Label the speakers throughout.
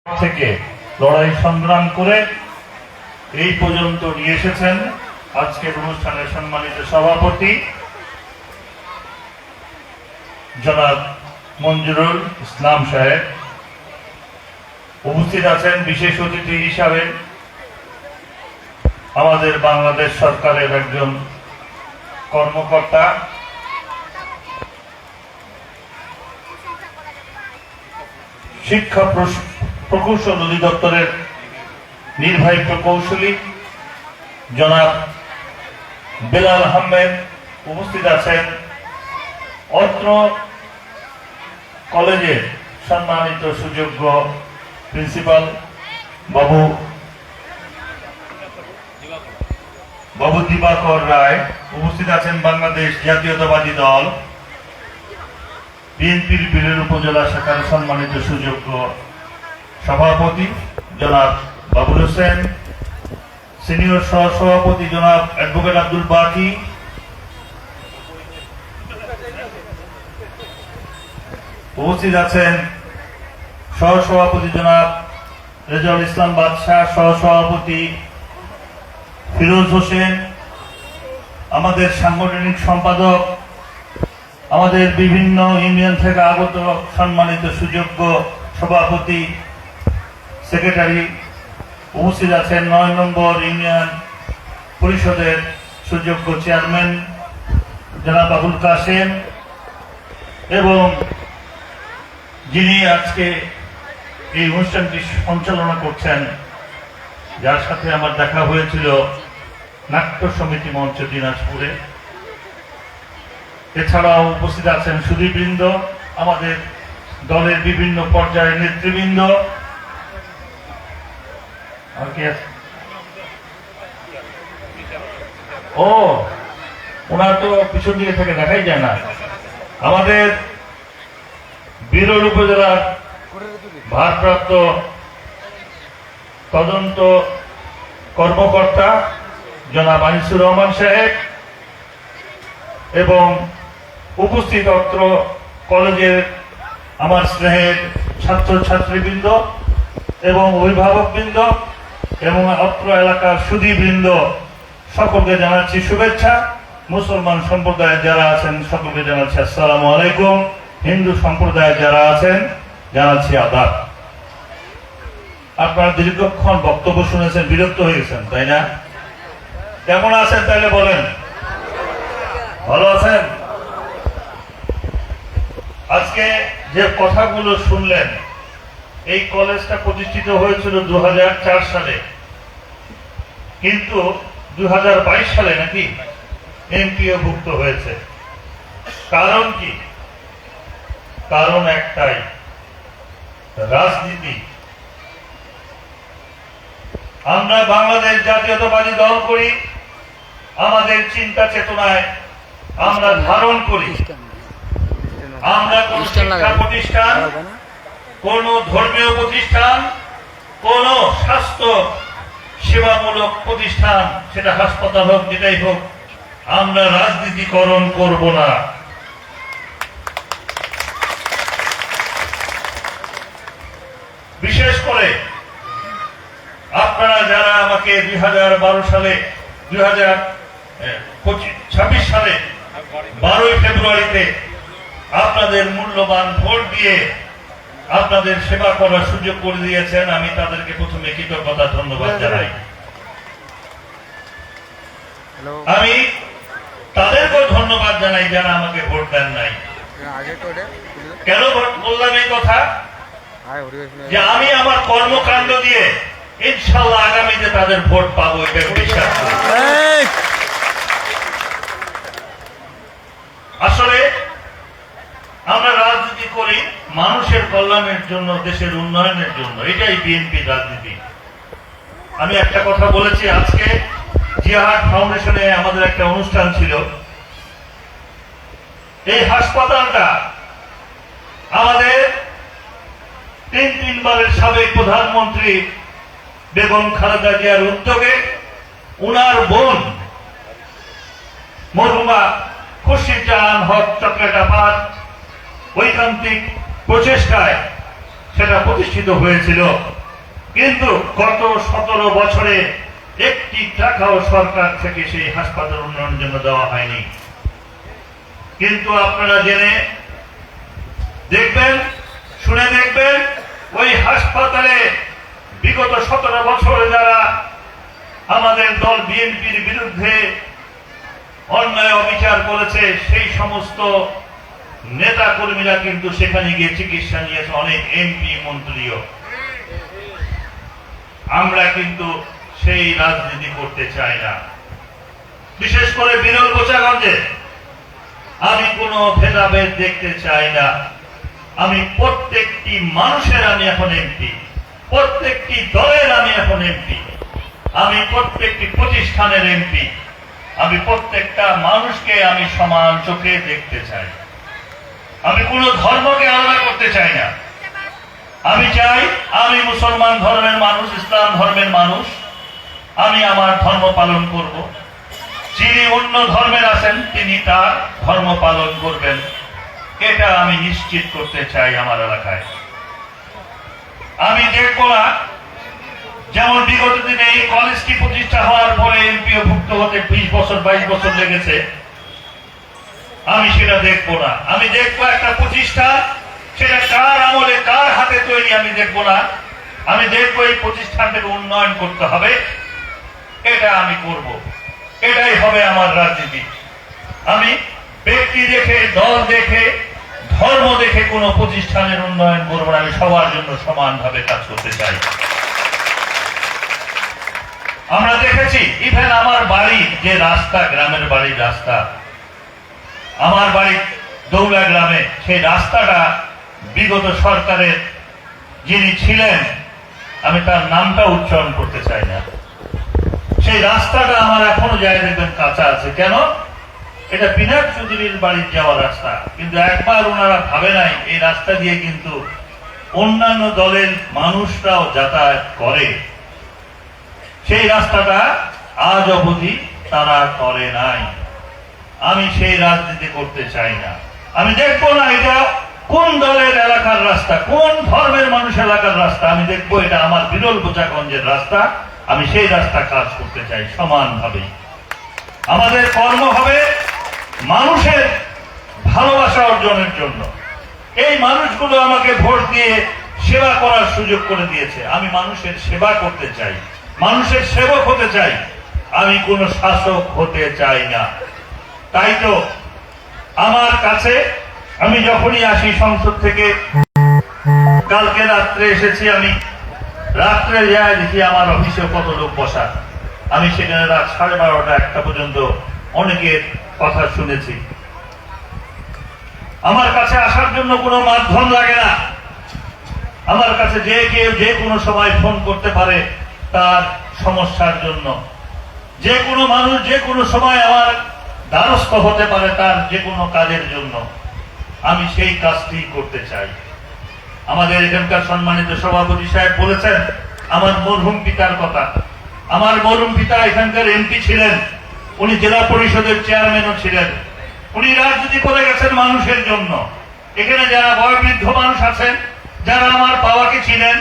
Speaker 1: থেকে লড়াই সংগ্রাম করে এই পর্যন্ত নিয়ে এসেছেন আজকের অনুষ্ঠানের সম্মানিত সভাপতি জনাব মঞ্জুরুল ইসলাম সাহেব। উপস্থিত আছেন বিশেষ অতিথি হিসাবে আমাদের বাংলাদেশ সরকারের একজন কর্মকর্তা শিক্ষা প্রকৌশল অধিদপ্তরের নির্বাহী প্রকৌশলী জনাব বেলাল আহমেদ। উপস্থিত আছেন অত্র কলেজের সম্মানিত সুযোগ্য প্রিন্সিপাল বাবু দিবাকর রায়। উপস্থিত আছেন বাংলাদেশ জাতীয়তাবাদী দল বিএনপির বীরের উপজেলা শাখার সম্মানিত সুযোগ্য সভাপতি জনাব বাবুল হোসেন, সিনিয়র সহসভাপতি জনাব অ্যাডভোকেট আব্দুল বাকি, উপস্থিত আছেন সহসভাপতি জনাব রেজাউল ইসলাম বাদশাহ, সহসভাপতি ফিরোজ হোসেন, আমাদের সাংগঠনিক সম্পাদক, আমাদের বিভিন্ন ইউনিয়ন থেকে আগত সম্মানিত সুযোগ্য সভাপতি সেক্রেটারি, উপস্থিত আছেন ৯ নম্বর ইউনিয়ন পরিষদের সুযোগ্য চেয়ারম্যান জনাব আবুল কাসেম, এবং যিনি আজকে এই অনুষ্ঠানটি সঞ্চালনা করছেন, যার সাথে আমার দেখা হয়েছিল নাট্য সমিতি মঞ্চ দিনাজপুরে। এছাড়াও উপস্থিত আছেন সুধীবৃন্দ, আমাদের দলের বিভিন্ন পর্যায়ের নেতৃবৃন্দ। আর কি আছে? ও ওনার তো পিছন দিকে থেকে দেখাই যায় না। আমাদের বীরল উপজেলার ভারপ্রাপ্ত তদন্ত কর্মকর্তা জনাব আনিসুর রহমান সাহেব, এবং উপস্থিত অত্র কলেজের আমার স্নেহের ছাত্রছাত্রীবৃন্দ এবং অভিভাবকবৃন্দ এবং অত্র এলাকার সুধীবৃন্দ, সকলকে জানাচ্ছি শুভেচ্ছা। মুসলমান সম্প্রদায়ে যারা আছেন সকলকে জানাচ্ছি আসসালামু আলাইকুম। হিন্দু সম্প্রদায়ে যারা আছেন জানাচ্ছি আদাব। আপনারা দীর্ঘক্ষণ বক্তব্য শুনেছেন, বিরক্ত হয়ে গেছেন তাই না? কেমন আছেন তাইলে বলেন? ভালো আছেন? আজকে যে কথাগুলো শুনলেন, এই কলেজটা প্রতিষ্ঠিত হয়েছিল 2004 সালে, কিন্তু 2022 সালে নাকি এমপিও ভুক্ত হয়েছে। কারণ কি? কারণ একটাই, রাজনীতি। আমরা বাংলাদেশ জাতীয়তাবাদী দল করি, আমাদের চিন্তা চেতনায় আমরা ধারণ করি আমরা কোন শিক্ষা প্রতিষ্ঠান, কোন ধর্মীয় প্রতিষ্ঠান, কোন স্বাস্থ্য সেবামূলক প্রতিষ্ঠান, সেটা হাসপাতাল হোক যেটাই হোক, আমরা রাজনীতিকরণ করব না। বিশেষ করে আপনারা যারা আমাকে 2012 সালে 2026 সালে 12ই ফেব্রুয়ারিতে আপনাদের মূল্যবান ভোট দিয়ে আপনাদের সেবা করার সুযোগ করে দিয়েছেন, আমি তাদেরকে প্রথমে কৃতজ্ঞতা ধন্যবাদ জানাই। আমি তাদেরকেও ধন্যবাদ জানাই যারা আমাকে ভোট দেন নাই। কেন বললাম এই কথা? যে আমি আমার কর্মকাণ্ড দিয়ে ইনশাআল্লাহ আগামীতে তাদের ভোট পাবো, এটা বিশ্বাস করি। আসলে আমরা রাজনীতি করি মানুষের কল্যাণের জন্য, দেশের উন্নয়নের জন্য, এটাই বিএনপি রাজনীতি। আমি একটা কথা বলেছি, আজকে জিয়াহাট ফাউন্ডেশনে আমাদের একটা অনুষ্ঠান ছিল। এই হাসপাতালটা আমাদের তিনবারের সাবেক প্রধানমন্ত্রী বেগম খালেদা জিয়ার উদ্যোগে, উনার বোন মরহুমা খুরশিদ জাহান হক চকলেট আপাত ঐকান্তিক প্রচেষ্টায় সেটা প্রতিষ্ঠিত হয়েছিল, কিন্তু গত 17 বছরে একটি টাকাও সরকার থেকে সেই হাসপাতাল উন্নয়নের জন্য দেওয়া হয়নি। কিন্তু আপনারা জেনে দেখবেন, শুনে দেখবেন, ওই হাসপাতালে বিগত 17 বছরে যারা আমাদের দল বিএনপির বিরুদ্ধে অন্যায় অবিচার করেছে, সেই সমস্ত নেতা কর্মীরা কিন্তু সেখানে গিয়ে চিকিৎসা নিয়েছে, অনেক এমপি মন্ত্রীও। আমরা কিন্তু সেই রাজনীতি করতে চাই না। বিশেষ করে বিরল বোচাগঞ্জে আমি কোনো ভেদাভেদ দেখতে চাই না। আমি প্রত্যেকটি মানুষের আমি এখন এমপি, প্রত্যেকটি দলের আমি এখন এমপি, আমি প্রত্যেকটি প্রতিষ্ঠানের এমপি। আমি প্রত্যেকটা মানুষকে আমি সমান চোখে দেখতে চাই। আমি কোনো ধর্মকে আলাদা করতে চাই না। আমি চাই আমি মুসলমান ধর্মের মানুষ, ইসলাম ধর্মের মানুষ, আমি আমার ধর্ম পালন করব। যিনি অন্য ধর্মের আছেন তিনি তার ধর্ম পালন করবেন, এটা আমি নিশ্চিত করতে চাই আমার এলাকায়। আমি দেখব না যেমন বিগত দিনে এই কলেজটি প্রতিষ্ঠা হওয়ার পরে এমপিও ভুক্ত হতে 20 বছর 22 বছর লেগেছে, আমি সেটা দেখব না। আমি দেখবো একটা প্রতিষ্ঠা, সেটা কার আমলে কার হাতে তৈরি আমি দেখব না। আমি দেখবো এই প্রতিষ্ঠানটাকে উন্নয়ন করতে হবে, এটা আমি করব। এটাই হবে আমার রাজনীতি। আমি ব্যক্তি দেখে, দল দেখে, ধর্ম দেখে কোনো প্রতিষ্ঠানের উন্নয়ন করব না। আমি সবার জন্য সমানভাবে কাজ করতে চাই। আমরা দেখেছি ইভেন আমার বাড়ি যে রাস্তা, গ্রামের বাড়ির রাস্তা, আমার বাড়ি দৌলা গ্রামে, সেই রাস্তাটা বিগত সরকারের যিনি ছিলেন, আমি তার নামটা উচ্চারণ করতে চাই না, সেই রাস্তাটা আমার এখনো যায় দেখবেন কাঁচা আছে। কেন? এটা বিনায়ক চৌধুরীর বাড়ির যাওয়ার রাস্তা, কিন্তু একবার ওনারা ভাবে নাই এই রাস্তা দিয়ে কিন্তু অন্যান্য দলের মানুষরাও যাতায়াত করে। সেই রাস্তাটা আজ অবধি তারা করে নাই। আমি সেই রাজনীতি করতে চাই না। আমি দেখবো না এটা কোন দলের এলাকার রাস্তা, কোন ধর্মের মানুষ এলাকার রাস্তা, আমি দেখবো এটা আমার বিরল বোচাগঞ্জের রাস্তা। আমি সেই রাস্তা কাজ করতে চাই সমানভাবে। আমাদের কর্ম হবে মানুষের ভালোবাসা অর্জনের জন্য। এই মানুষগুলো আমাকে ভোট দিয়ে সেবা করার সুযোগ করে দিয়েছে। আমি মানুষের সেবা করতে চাই, মানুষের সেবক হতে চাই, আমি কোন শাসক হতে চাই না। তাই তো আমার কাছে আমি যখনই আসি সংসদ থেকে, কালকে রাত্রে এসেছি, আমি রাত্রে যাই দেখি আমার অফিসে কত লোক বসা। আমি সেখানে রাত 12:30 1টা পর্যন্ত অনেকের কথা শুনেছি। আমার কাছে আসার জন্য কোনো মাধ্যম লাগে না। আমার কাছে যে কেউ যে কোনো সময় ফোন করতে পারে তার সমস্যার জন্য। যে কোনো মানুষ যে কোনো সময় আমার দ্বারস্থ হতে পারে তার যে কোনো কাজের জন্য। আমি সেই কাজটি করতে চাই। আমাদের এখানকার সম্মানিত সভাপতি সাহেব বলেছেন আমার মরহুম পিতার কথা। আমার মরহুম পিতা এখানকার এমপি ছিলেন, উনি জেলা পরিষদের চেয়ারম্যানও ছিলেন। উনি রাজনীতি করে গেছেন মানুষের জন্য। এখানে যারা বয়োবৃদ্ধ মানুষ আছেন, যারা আমার বাবাকে ছিলেন,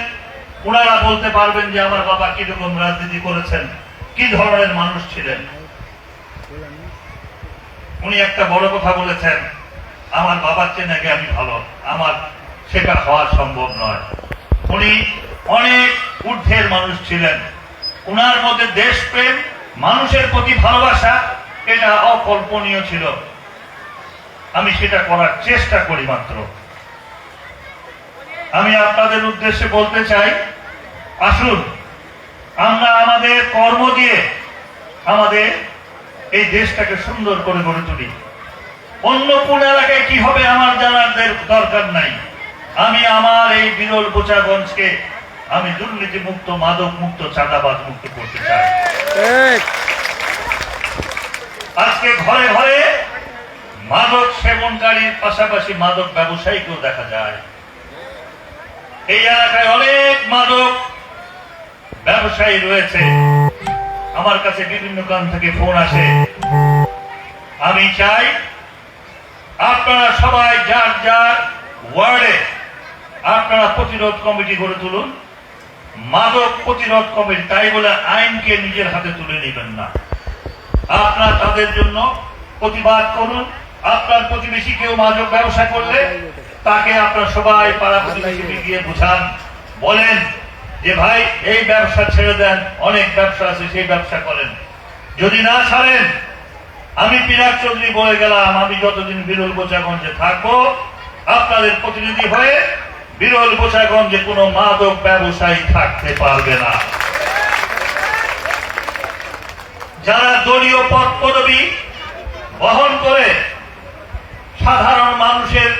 Speaker 1: ওনারা বলতে পারবেন যে আমার বাবা কিরকম রাজনীতি করেছেন, কি ধরনের মানুষ ছিলেন। উনি একটা বড় কথা বলেছেন, আমার বাবার চেয়ে নাকি আমি ভালো। আমার সেটা হওয়া সম্ভব নয়। উনি অনেক ঊর্ধ্বের মানুষ ছিলেন। উনার মধ্যে দেশপ্রেম, মানুষের প্রতি ভালোবাসা, এটা অকল্পনীয় ছিল। আমি সেটা করার চেষ্টা করি মাত্র। আমি আপনাদের উদ্দেশ্যে বলতে চাই, আসুন আমরা আমাদের কর্ম দিয়ে আমাদের এই দেশটাকে সুন্দর করে গড়ে তুলি। অন্য কোন এলাকায় কি হবে আমার জানার দরকার নাই। আমি আমার এই বিরল বোচাগঞ্জকে আমি দুর্নীতি মুক্ত, মাদক মুক্ত, চাঁদাবাজ মুক্ত করতে চাই। আজকে ঘরে ঘরে মাদক সেবনকারীর পাশাপাশি মাদক ব্যবসায়ীকেও দেখা যায়। এই এলাকায় অনেক মাদক ব্যবসায়ী রয়েছে। আমার কাছে বিভিন্ন কান থেকে ফোন আসে। আমি চাই আপনারা সবাই যার যার ওয়ার্ডে আপনারা প্রতিরোধ কমিটি গড়ে তুলুন, মাদক প্রতিরোধ কমিটি, তাই বলে আইনকে নিজের হাতে তুলে নেবেন না। আপনারা তাদের জন্য প্রতিবাদ করুন। আপনার প্রতিবেশী কেউ মাদক ব্যবসা করলে তাকে আপনারা সবাই পাড়া প্রতিবেশী গিয়ে বুঝান, বলেন যে ভাই এই ব্যবসা ছেড়ে দেন, অনেক ব্যবসা আছে সেই ব্যবসা করেন। যদি না ছাড়েন, আমি পিনাক চৌধুরী বলে গেলাম, আমি যতদিন বিরল বোচাগঞ্জে থাকবো আপনাদের প্রতিনিধি হয়ে বিরল বোচাগঞ্জে কোনো মাদক ব্যবসায়ী থাকতে পারবে না। যারা দলীয় পদ পদবি বহন করে সাধারণ মানুষের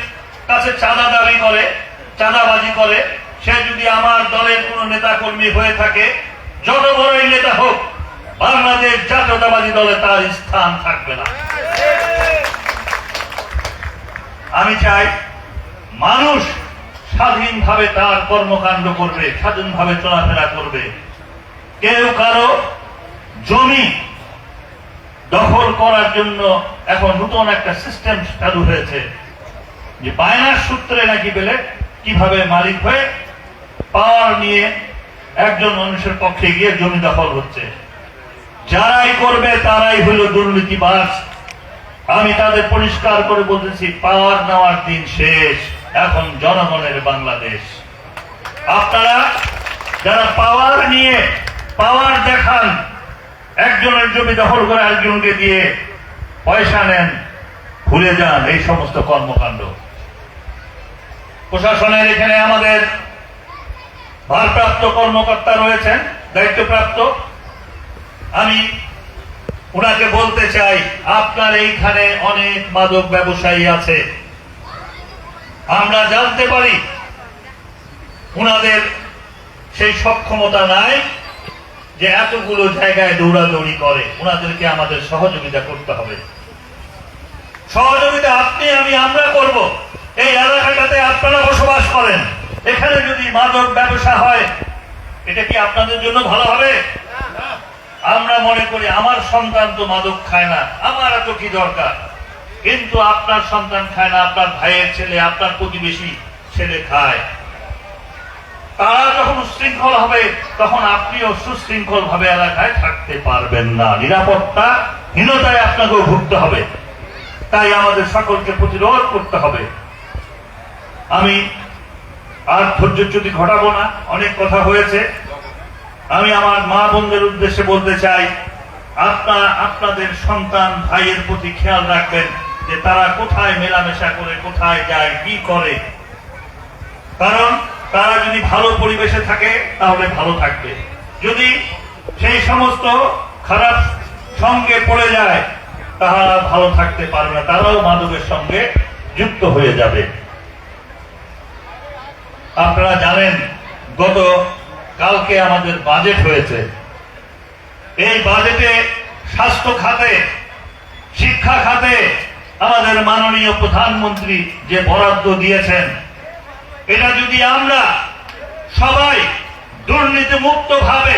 Speaker 1: কাছে চাঁদা দাবি করে, চাঁদাবাজি করে, সে যদি আমার দলের কোন নেতা কর্মী হয়ে থাকে, যত বড়ই নেতা হোক, বাংলাদেশ জাতীয়তাবাদী দলে তার স্থান থাকবে না। আমি চাই মানুষ স্বাধীনভাবে তার কর্মকাণ্ড করবে, স্বাধীনভাবে চলাফেরা করবে। কেউ কারো জমি দখল করার জন্য এখন নতুন একটা সিস্টেম চালু হয়েছে যে বায়নার সূত্রে নাকি পেলে কিভাবে মালিক হয়ে পাওয়ার নিয়ে একজন মানুষের পক্ষে গিয়ে জমি দখল হচ্ছে। যারাই করবে তারাই হইল দুর্নীতিবাজ। আমি তাদের পরিষ্কার করে বলতেছি, পাওয়ার নেওয়ার দিন শেষ, এখন জনগণের বাংলাদেশ। আপনারা যারা পাওয়ার নিয়ে পাওয়ার দেখান, একজনের জমি দখল করে আরেকজনকে দিয়ে পয়সা নেন, ভুলে যান এই সমস্ত কর্মকাণ্ড। প্রশাসনের এখানে আমাদের ভারপ্রাপ্ত কর্মকর্তা রয়েছেন, দায়িত্বপ্রাপ্ত। আমি ওনাকে বলতে চাই, আপনার এইখানে অনেক মাদক ব্যবসায়ী আছে, আমরা জানতে পারি ওনাদের সেই সক্ষমতা নাই যে এতগুলো জায়গায় দৌড়াদৌড়ি করে। ওনাদেরকে আমাদের সহযোগিতা করতে হবে। সহযোগিতা আপনি আমি আমরা করব। এই এলাকাটাতে আপনারা বসবাস করেন, এখানে যদি মাদক ব্যবসা হয়, এটা কি আপনাদের জন্য ভালো হবে? আমরা মনে করি আমার সন্তান তো মাদক খায় না, আমার এত কি দরকার। কিন্তু আপনার সন্তান খায় না, আপনার ভাইয়ের ছেলে, আপনার প্রতিবেশী ছেলে খায়। তারা যখন উশৃঙ্খল হবে, তখন আপনিও সুশৃঙ্খল ভাবে এলাকায় থাকতে পারবেন না। নিরাপত্তা হীনতায় আপনাকেও ভুগতে হবে। তাই আমাদের সকলকে প্রতিরোধ করতে হবে। আমি আর ধৈর্যচ্যুতি ঘটাবো না, অনেক কথা হয়েছে। আমি আমার মা বোনদের উদ্দেশ্যে বলতে চাই, আপনারা আপনাদের সন্তান ভাইয়ের প্রতি খেয়াল রাখবেন যে তারা কোথায় মেলামেশা করে, কোথায় যায়, কি করে। কারণ তারা যদি ভালো পরিবেশে থাকে তাহলে ভালো থাকবে। যদি সেই সমস্ত খারাপ সঙ্গে পড়ে যায় তারা ভালো থাকতে পারবে না, তারাও মাদকের সঙ্গে যুক্ত হয়ে যাবে। আপনারা জানেন গত কালকে আমাদের বাজেট হয়েছে। এই বাজেটে স্বাস্থ্য খাতে, শিক্ষা খাতে আমাদের মাননীয় প্রধানমন্ত্রী যে বরাদ্দ দিয়েছেন, এটা যদি আমরা সবাই দুর্নীতিমুক্ত ভাবে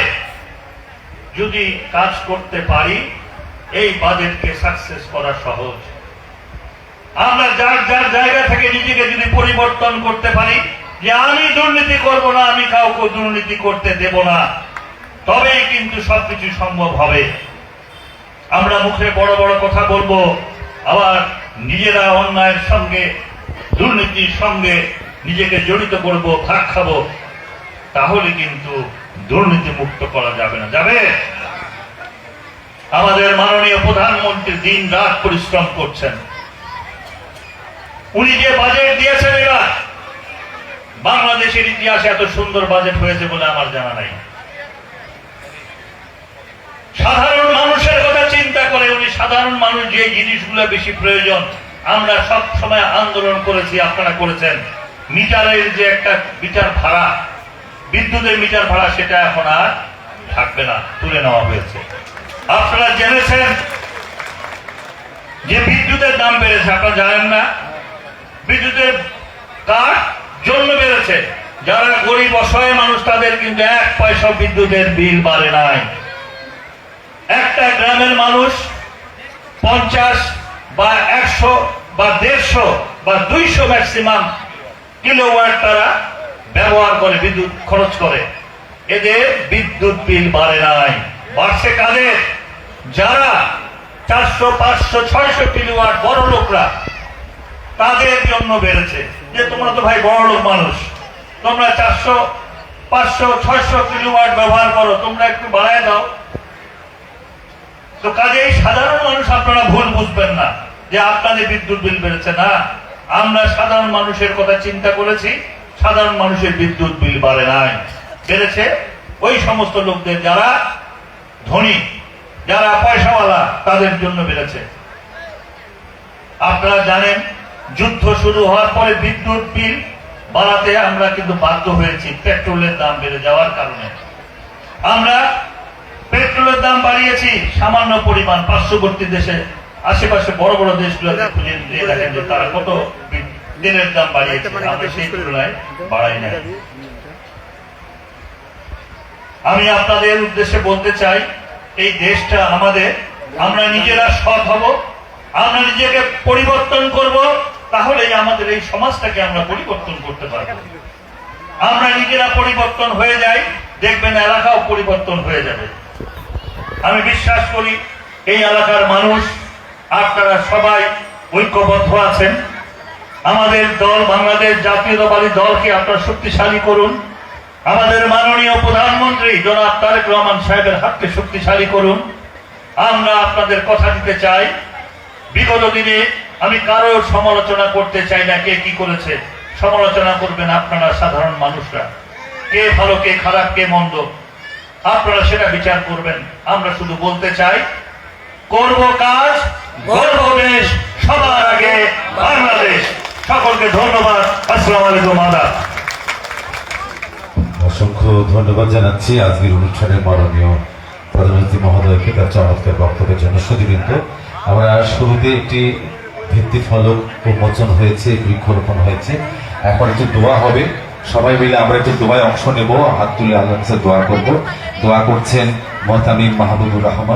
Speaker 1: যদি কাজ করতে পারি, এই বাজেটকে সাকসেস করা সহজ। আমরা যার যার জায়গা থেকে নিজেকে যদি পরিবর্তন করতে পারি যে আমি দুর্নীতি করব না, আমি কাউকে দুর্নীতি করতে দেব না, তবেই কিন্তু সবকিছু সম্ভব হবে। আমরা মুখে বড় বড় কথা বলবো, আবার নিজেরা অন্যায়ের সঙ্গে, দুর্নীতির সঙ্গে নিজেকে জড়িত করব, ভাগ খাবো, তাহলে কিন্তু দুর্নীতি মুক্ত করা যাবে না। যাবে? আমাদের মাননীয় প্রধানমন্ত্রী দিন রাত পরিশ্রম করছেন। উনি যে বাজেট দিয়েছেন, এবার বাংলাদেশের ইতিহাসে এত সুন্দর বাজেট হয়েছে বলে আমার জানা নাই। সাধারণ মানুষের কথা চিন্তা করে উনি, সাধারণ মানুষ যে জিনিসগুলো বেশি প্রয়োজন, আমরা সব সময় আন্দোলন করেছি, আপনারা করেছেন। মিটারের যে একটা মিটার ভাড়া, বিদ্যুতের মিটার ভাড়া, সেটা এখন আর থাকবে না, তুলে নেওয়া হয়েছে। আপনারা জেনেছেন যে বিদ্যুতের দাম বেড়েছে, আপনারা জানেন না? বিদ্যুতের কার জন্য বেড়েছে? যারা গরিব অসহায় মানুষ, তাদের কিন্তু 1 পয়সা বিদ্যুতের বিল বাড়ে নাই। একটা গ্রামের মানুষ 50 বা 100 বা 150 বা 200 ম্যাক্সিমাম কিলোওয়াট তারা ব্যবহার করে, বিদ্যুৎ খরচ করে, এদের বিদ্যুৎ বিল বাড়ে নাই। বাড়ছে কাদের? যারা 400, 500, 600 কিলোওয়াট বড় লোকরা, তাদের জন্য বেড়েছে। যে তোমরা তো ভাই বড় লোক মানুষ, তোমরা 400, 500, 600 কিলোওয়াট ব্যবহার করো, তোমরা একটু বাড়ায় দাও। তো কাজেই সাধারণ মানুষ আপনারা ভুল বুঝবেন না যে আপনাদের বিদ্যুৎ বিল বেড়েছে। না, আমরা সাধারণ মানুষের কথা চিন্তা করেছি, সাধারণ মানুষের বিদ্যুৎ বিল বাড়ে নাই, বেড়েছে ওই সমস্ত লোকদের যারা ধনী, যারা পয়সাওয়ালা, তাদের জন্য বেড়েছে। আপনারা জানেন যুদ্ধ শুরু হওয়ার পরে বিদ্যুৎ বিল বাড়াতে আমরা কিন্তু বাধ্য হয়েছি পেট্রোলের দাম বেড়ে যাওয়ার কারণে। আমরা পেট্রোলের দাম বাড়িয়েছি সামান্য পরিমাণ। পার্শ্ববর্তী দেশে, আশেপাশে বড় বড় দেশগুলোতে খুঁজে দিয়ে দেখেন যে তারা কত তেলের দাম বাড়িয়েছে, আমরা সেই তুলনায় বাড়াই না। আমি আপনাদের উদ্দেশ্যে বলতে চাই, এই দেশটা আমাদের, আমরা নিজেরা সৎ হব, আমরা নিজেকে পরিবর্তন করব, তাহলেই আমাদের এই সমাজটাকে আমরা পরিবর্তন করতে পারব। আমরা নিজেরা পরিবর্তন হয়ে যাই, দেখবেন এলাকাও পরিবর্তন হয়ে যাবে। আমি বিশ্বাস করি এই এলাকার মানুষ আপনারা সবাই ঐক্যবদ্ধ আছেন। আমাদের দল, বাংলাদেশ জাতীয়তাবাদী দলকে আপনারা শক্তিশালী করুন। আমাদের মাননীয় প্রধানমন্ত্রী জনাব তারেক রহমান সাহেবের হাতকে শক্তিশালী করুন। আমরা আপনাদের কথা দিতে চাই, বিগত দিনে আমি কারো সমালোচনা করতে চাই না, কে কি করেছে। সমালোচনা করবেন আপনারা সাধারণ মানুষরা, কে ভালো, কে খারাপ, কে মন্দ, আপনারা সেটা বিচার করবেন। আমরা শুধু বলতে চাই, করব কাজ, গর্ব দেশ, সবার আগে বাংলাদেশ। সকলকে ধন্যবাদ। আসসালামু আলাইকুম। আদাব।
Speaker 2: অসংখ্য ধন্যবাদ জানাচ্ছি আজকের অনুষ্ঠানের মাননীয় প্রধানমন্ত্রী মহোদয়কে তার চমৎকার বক্তব্যের জন্য। সুধীবৃন্দ, আমরা শুরুতে একটি ভিত্তি ফলক উন্মোচন হয়েছে, বৃক্ষরোপণ হয়েছে, এখন একটু দোয়া হবে। সবাই মিলে আমরা একটু দোয়ায় অংশ নেব, হাত তুলে আল্লাহর কাছে দোয়া করব। দোয়া করছেন মোহতামিম মাহবুবুর রহমান।